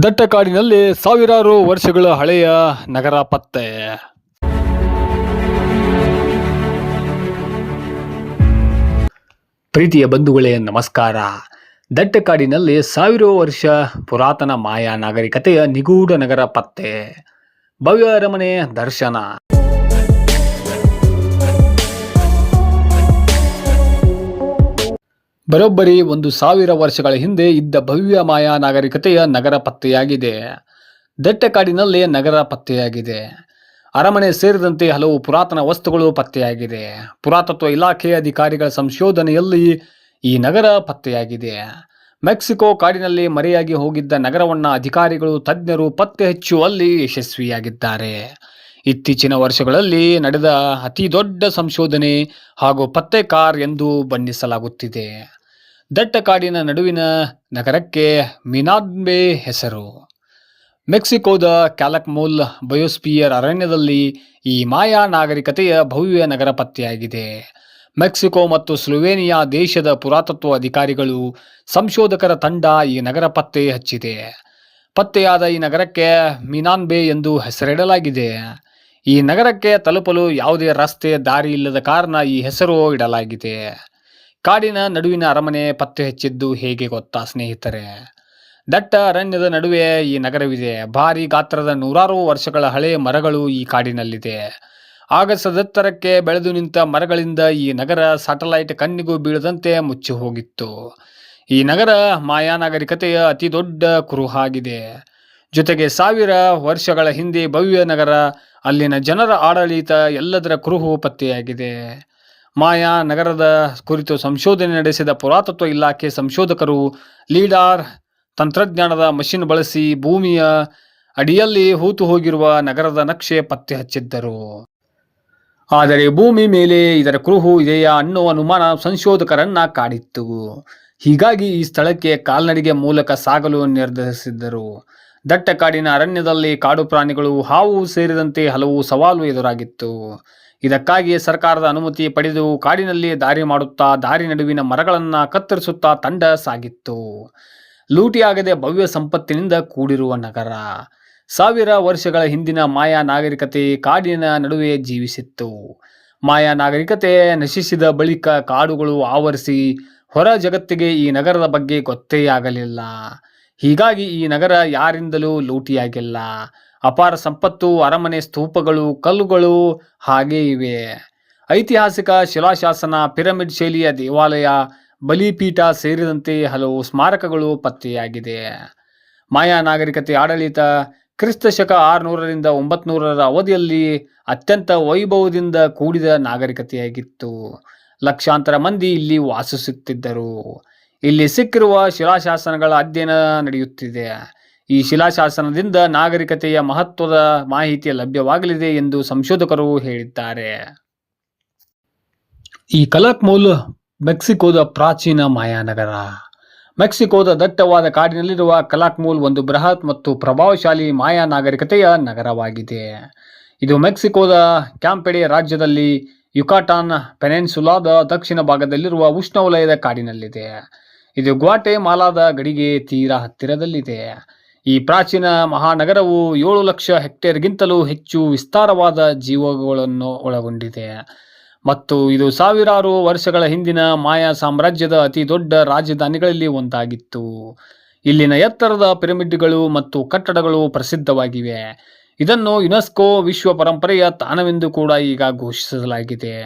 ದಟ್ಟ ಕಾಡಿನಲ್ಲಿ ಸಾವಿರಾರು ವರ್ಷಗಳ ಹಳೆಯ ನಗರ ಪತ್ತೆ. ಪ್ರೀತಿಯ ಬಂಧುಗಳೇ ನಮಸ್ಕಾರ. ದಟ್ಟ ಕಾಡಿನಲ್ಲಿ ಸಾವಿರ ವರ್ಷ ಪುರಾತನ ಮಾಯಾ ನಾಗರಿಕತೆಯ ನಿಗೂಢ ನಗರ ಪತ್ತೆ. ಭವ್ಯ ಅರಮನೆ ದರ್ಶನ. ಬರೋಬ್ಬರಿ 1000 ವರ್ಷಗಳ ಹಿಂದೆ ಇದ್ದ ಭವ್ಯ ಮಾಯಾ ನಾಗರಿಕತೆಯ ನಗರ ಪತ್ತೆಯಾಗಿದೆ. ದಟ್ಟ ಕಾಡಿನಲ್ಲಿ ನಗರ ಪತ್ತೆಯಾಗಿದೆ. ಅರಮನೆ ಸೇರಿದಂತೆ ಹಲವು ಪುರಾತನ ವಸ್ತುಗಳು ಪತ್ತೆಯಾಗಿದೆ. ಪುರಾತತ್ವ ಇಲಾಖೆಯ ಅಧಿಕಾರಿಗಳ ಸಂಶೋಧನೆಯಲ್ಲಿ ಈ ನಗರ ಪತ್ತೆಯಾಗಿದೆ. ಮೆಕ್ಸಿಕೋ ಕಾಡಿನಲ್ಲಿ ಮರೆಯಾಗಿ ಹೋಗಿದ್ದ ನಗರವನ್ನ ಅಧಿಕಾರಿಗಳು ತಜ್ಞರು ಪತ್ತೆ ಹಚ್ಚುವಲ್ಲಿ ಯಶಸ್ವಿಯಾಗಿದ್ದಾರೆ. ಇತ್ತೀಚಿನ ವರ್ಷಗಳಲ್ಲಿ ನಡೆದ ಅತಿ ದೊಡ್ಡ ಸಂಶೋಧನೆ ಹಾಗೂ ಪತ್ತೆಕಾರ್ ಎಂದು ಬಣ್ಣಿಸಲಾಗುತ್ತಿದೆ. ದಟ್ಟ ಕಾಡಿನ ನಡುವಿನ ನಗರಕ್ಕೆ ಮಿನಾನ್ಬೆ ಹೆಸರು. ಮೆಕ್ಸಿಕೋದ ಕ್ಯಾಲಕ್ಮುಲ್ ಬಯೋಸ್ಪಿಯರ್ ಅರಣ್ಯದಲ್ಲಿ ಈ ಮಾಯಾ ನಾಗರಿಕತೆಯ ಭವ್ಯ ನಗರ ಪತ್ತೆಯಾಗಿದೆ. ಮೆಕ್ಸಿಕೋ ಮತ್ತು ಸ್ಲೋವೇನಿಯಾ ದೇಶದ ಪುರಾತತ್ವ ಅಧಿಕಾರಿಗಳು ಸಂಶೋಧಕರ ತಂಡ ಈ ನಗರ ಪತ್ತೆ ಹಚ್ಚಿದೆ. ಪತ್ತೆಯಾದ ಈ ನಗರಕ್ಕೆ ಮಿನಾನ್ಬೆ ಎಂದು ಹೆಸರಿಡಲಾಗಿದೆ. ಈ ನಗರಕ್ಕೆ ತಲುಪಲು ಯಾವುದೇ ರಸ್ತೆ ದಾರಿ ಇಲ್ಲದ ಕಾರಣ ಈ ಹೆಸರು ಇಡಲಾಗಿದೆ. ಕಾಡಿನ ನಡುವಿನ ಅರಮನೆ ಪತ್ತೆ ಹಚ್ಚಿದ್ದು ಹೇಗೆ ಗೊತ್ತಾ ಸ್ನೇಹಿತರೆ? ದಟ್ಟ ಅರಣ್ಯದ ನಡುವೆ ಈ ನಗರವಿದೆ. ಭಾರಿ ಗಾತ್ರದ ನೂರಾರು ವರ್ಷಗಳ ಹಳೆ ಮರಗಳು ಈ ಕಾಡಿನಲ್ಲಿದೆ. ಆಗಸದೆತ್ತರಕ್ಕೆ ಬೆಳೆದು ನಿಂತ ಮರಗಳಿಂದ ಈ ನಗರ ಸ್ಯಾಟಲೈಟ್ ಕಣ್ಣಿಗೂ ಬೀಳದಂತೆ ಮುಚ್ಚಿ ಹೋಗಿತ್ತು. ಈ ನಗರ ಮಾಯಾ ನಾಗರಿಕತೆಯ ಅತಿ ದೊಡ್ಡ ಕುರುಹಾಗಿದೆ. ಜೊತೆಗೆ 1000 ವರ್ಷಗಳ ಹಿಂದೆ ಭವ್ಯ ನಗರ, ಅಲ್ಲಿನ ಜನರ ಆಡಳಿತ ಎಲ್ಲದರ ಕುರುಹು ಪತ್ತೆಯಾಗಿದೆ. ಮಾಯಾ ನಗರದ ಕುರಿತು ಸಂಶೋಧನೆ ನಡೆಸಿದ ಪುರಾತತ್ವ ಇಲಾಖೆ ಸಂಶೋಧಕರು ಲೀಡಾರ್ ತಂತ್ರಜ್ಞಾನದ ಮಷಿನ್ ಬಳಸಿ ಭೂಮಿಯ ಅಡಿಯಲ್ಲಿ ಹೂತು ಹೋಗಿರುವ ನಗರದ ನಕ್ಷೆ ಪತ್ತೆ ಹಚ್ಚಿದ್ದರು. ಆದರೆ ಭೂಮಿ ಮೇಲೆ ಇದರ ಕುರುಹು ಇದೆಯಾ ಅನ್ನೋ ಅನುಮಾನ ಸಂಶೋಧಕರನ್ನ ಕಾಡಿತ್ತು. ಹೀಗಾಗಿ ಈ ಸ್ಥಳಕ್ಕೆ ಕಾಲ್ನಡಿಗೆ ಮೂಲಕ ಸಾಗಲು ನಿರ್ಧರಿಸಿದ್ದರು. ದಟ್ಟ ಕಾಡಿನ ಅರಣ್ಯದಲ್ಲಿ ಕಾಡು ಪ್ರಾಣಿಗಳು, ಹಾವು ಸೇರಿದಂತೆ ಹಲವು ಸವಾಲು ಎದುರಾಗಿತ್ತು. ಇದಕ್ಕಾಗಿ ಸರ್ಕಾರದ ಅನುಮತಿ ಪಡೆದು ಕಾಡಿನಲ್ಲಿ ದಾರಿ ಮಾಡುತ್ತಾ ದಾರಿ ನಡುವಿನ ಮರಗಳನ್ನು ಕತ್ತರಿಸುತ್ತಾ ತಂಡ ಸಾಗಿತ್ತು. ಲೂಟಿಯಾಗದೆ ಭವ್ಯ ಸಂಪತ್ತಿನಿಂದ ಕೂಡಿರುವ ನಗರ. 1000 ವರ್ಷಗಳ ಹಿಂದಿನ ಮಾಯಾ ನಾಗರಿಕತೆ ಕಾಡಿನ ನಡುವೆ ಜೀವಿಸಿತ್ತು. ಮಾಯಾ ನಾಗರಿಕತೆ ನಶಿಸಿದ ಬಳಿಕ ಕಾಡುಗಳು ಆವರಿಸಿ ಹೊರ ಜಗತ್ತಿಗೆ ಈ ನಗರದ ಬಗ್ಗೆ ಗೊತ್ತೇ ಆಗಲಿಲ್ಲ. ಹೀಗಾಗಿ ಈ ನಗರ ಯಾರಿಂದಲೂ ಲೂಟಿಯಾಗಿಲ್ಲ. ಅಪಾರ ಸಂಪತ್ತು, ಅರಮನೆ, ಸ್ತೂಪಗಳು, ಕಲ್ಲುಗಳು ಹಾಗೇ ಇವೆ. ಐತಿಹಾಸಿಕ ಶಿಲಾಶಾಸನ, ಪಿರಮಿಡ್ ಶೈಲಿಯ ದೇವಾಲಯ, ಬಲಿಪೀಠ ಸೇರಿದಂತೆ ಹಲವು ಸ್ಮಾರಕಗಳು ಪತ್ತೆಯಾಗಿದೆ. ಮಾಯಾ ನಾಗರಿಕತೆ ಆಡಳಿತ ಕ್ರಿಸ್ತಶಕ 600ರಿಂದ 900ರ ಅವಧಿಯಲ್ಲಿ ಅತ್ಯಂತ ವೈಭವದಿಂದ ಕೂಡಿದ ನಾಗರಿಕತೆಯಾಗಿತ್ತು. ಲಕ್ಷಾಂತರ ಮಂದಿ ಇಲ್ಲಿ ವಾಸಿಸುತ್ತಿದ್ದರು. ಇಲ್ಲಿ ಸಿಕ್ಕಿರುವ ಶಿಲಾಶಾಸನಗಳ ಅಧ್ಯಯನ ನಡೆಯುತ್ತಿದೆ. ಈ ಶಿಲಾಶಾಸನದಿಂದ ನಾಗರಿಕತೆಯ ಮಹತ್ವದ ಮಾಹಿತಿ ಲಭ್ಯವಾಗಲಿದೆ ಎಂದು ಸಂಶೋಧಕರು ಹೇಳಿದ್ದಾರೆ. ಈ ಕಲಕ್ಮುಲ್ ಮೆಕ್ಸಿಕೋದ ಪ್ರಾಚೀನ ಮಾಯಾನಗರ. ಮೆಕ್ಸಿಕೋದ ದಟ್ಟವಾದ ಕಾಡಿನಲ್ಲಿರುವ ಕಲಾಕ್ಮುಲ್ ಒಂದು ಬೃಹತ್ ಮತ್ತು ಪ್ರಭಾವಶಾಲಿ ಮಾಯಾ ನಾಗರಿಕತೆಯ ನಗರವಾಗಿದೆ. ಇದು ಮೆಕ್ಸಿಕೋದ ಕ್ಯಾಂಪೆಡೆ ರಾಜ್ಯದಲ್ಲಿ ಯುಕಾಟಾನ್ ಪೆನಿನ್ಸುಲಾದ ದಕ್ಷಿಣ ಭಾಗದಲ್ಲಿರುವ ಉಷ್ಣವಲಯದ ಕಾಡಿನಲ್ಲಿದೆ. ಇದು ಗ್ವಾಟೆಮಾಲಾದ ಗಡಿಗೆ ತೀರಾ ಹತ್ತಿರದಲ್ಲಿದೆ. ಈ ಪ್ರಾಚೀನ ಮಹಾನಗರವು 7 ಲಕ್ಷ ಹೆಕ್ಟೇರ್ಗಿಂತಲೂ ಹೆಚ್ಚು ವಿಸ್ತಾರವಾದ ಜೀವಗಳನ್ನು ಒಳಗೊಂಡಿದೆ ಮತ್ತು ಇದು ಸಾವಿರಾರು ವರ್ಷಗಳ ಹಿಂದಿನ ಮಾಯಾ ಸಾಮ್ರಾಜ್ಯದ ಅತಿ ದೊಡ್ಡ ರಾಜಧಾನಿಗಳಲ್ಲಿ ಒಂದಾಗಿತ್ತು. ಇಲ್ಲಿನ ಎತ್ತರದ ಪಿರಮಿಡ್ಗಳು ಮತ್ತು ಕಟ್ಟಡಗಳು ಪ್ರಸಿದ್ಧವಾಗಿವೆ. ಇದನ್ನು ಯುನೆಸ್ಕೋ ವಿಶ್ವ ಪರಂಪರೆಯ ತಾಣವೆಂದು ಕೂಡ ಈಗ ಘೋಷಿಸಲಾಗಿದೆ.